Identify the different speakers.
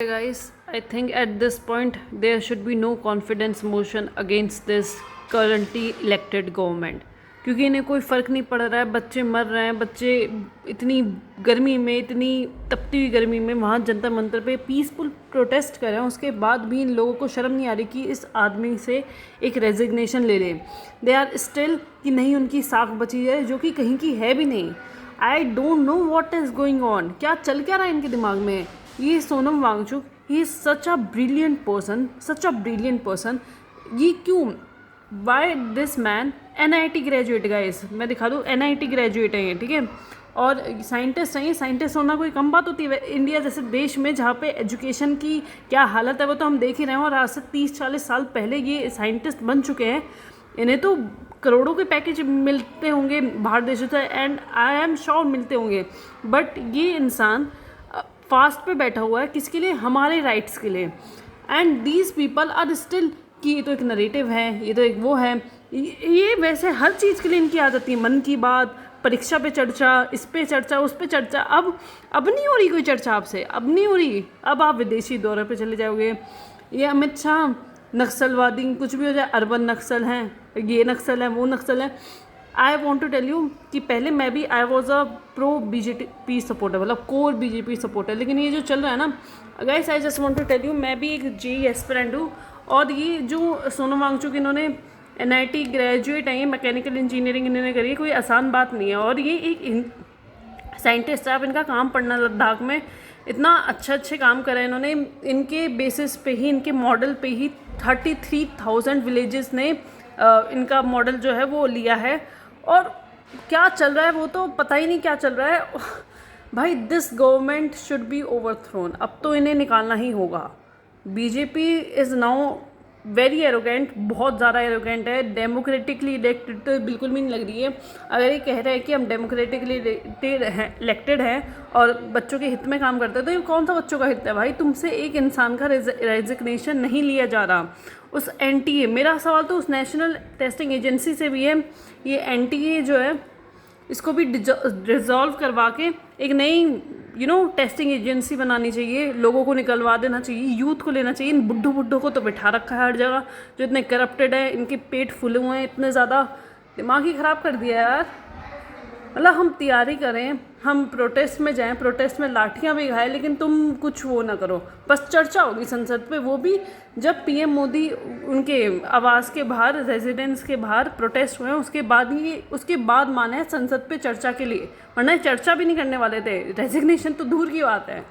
Speaker 1: Guys, I think at this point there should be no confidence motion against this currently elected government, क्योंकि इन्हें कोई फ़र्क नहीं पड़ रहा है। बच्चे मर रहे हैं, बच्चे इतनी गर्मी में, इतनी तपती हुई गर्मी में वहाँ जंतर मंतर पे पीसफुल प्रोटेस्ट कर रहे हैं, उसके बाद भी इन लोगों को शर्म नहीं आ रही कि इस आदमी से एक रेजिग्नेशन ले लें। दे आर स्टिल कि नहीं उनकी साख बची है, जो कि कहीं की है भी नहीं। I don't know what is going on, क्या चल क्या रहा है इनके दिमाग में। ये Sonam Wangchuk, he is such a brilliant person, ये क्यों, why this man NIT graduate guys, मैं दिखा दूँ NIT ग्रेजुएट है ये, ठीक है, और साइंटिस्ट हैं। ये साइंटिस्ट होना कोई कम बात होती है इंडिया जैसे देश में, जहाँ पे एजुकेशन की क्या हालत है वो तो हम देख ही रहे हैं। और आज से 30-40 साल पहले ये साइंटिस्ट बन चुके हैं, इन्हें तो करोड़ों के पैकेज मिलते होंगे बाहर देशों से, एंड आई एम श्योर मिलते होंगे। बट ये इंसान फास्ट पे बैठा हुआ है, किसके लिए, हमारे राइट्स के लिए। And these people are still कि ये तो एक नरेटिव है, ये तो एक वो है, ये वैसे हर चीज़ के लिए इनकी आ जाती है। मन की बात, परीक्षा पे चर्चा, इस पे चर्चा, उस पे चर्चा। अब नहीं हो रही कोई चर्चा आपसे, अब नहीं हो रही। अब आप विदेशी दौरे पे चले जाओगे। ये अमित शाह नक्सलवादी, कुछ भी हो जाए, अर्बन नक्सल हैं, ये नक्सल है, वो नक्सल है। I want to tell you कि पहले मैं भी I was a pro BJP supporter, मतलब कोर BJP सपोर्टर, लेकिन ये जो चल रहा है ना guys, I just want to tell you, मैं भी एक JEE एस्पिरेंट हूँ। और ये जो सोनम वांगचुक, इन्होंने NIT ग्रेजुएट है, मैकेनिकल इंजीनियरिंग इन्होंने करी है, कोई आसान बात नहीं है। और ये एक साइंटिस्ट है, आप इनका काम पढ़ना, लद्दाख में इतना अच्छे काम करे इन्होंने। इनके बेसिस पे ही, इनके मॉडल पे ही 33,000 विलेजेस ने इनका मॉडल जो है वो लिया है। और क्या चल रहा है वो तो पता ही नहीं क्या चल रहा है भाई। This government should be overthrown, अब तो इन्हें निकालना ही होगा। BJP is now very arrogant, बहुत ज़्यादा एरोगेंट है। डेमोक्रेटिकली इलेक्टेड तो बिल्कुल भी नहीं लग रही है। अगर ये कह रहे हैं कि हम डेमोक्रेटिकली इलेक्टेड हैं और बच्चों के हित में काम करते हैं, तो ये कौन सा बच्चों का हित है भाई। तुमसे एक इंसान का रेजिग्नेशन नहीं लिया जा रहा। उस NTA, मेरा सवाल तो उस नेशनल टेस्टिंग एजेंसी से भी है, ये NTA जो है इसको भी डिज़ोल्व करवा के एक नई टेस्टिंग एजेंसी बनानी चाहिए। लोगों को निकलवा देना चाहिए, यूथ को लेना चाहिए। इन बुड्ढों को तो बिठा रखा है हर जगह, जो इतने करप्टेड है, इनके पेट फूले हुए हैं, इतने ज़्यादा दिमाग ही ख़राब कर दिया यार। मतलब हम तैयारी करें, हम प्रोटेस्ट में जाएं, प्रोटेस्ट में लाठियां भी खाएं, लेकिन तुम कुछ वो ना करो। बस चर्चा होगी संसद पे, वो भी जब PM मोदी उनके आवास के बाहर, रेजिडेंस के बाहर प्रोटेस्ट हुए, उसके बाद माने संसद पे चर्चा के लिए, वरना चर्चा भी नहीं करने वाले थे। रेजिग्नेशन तो दूर की बात है।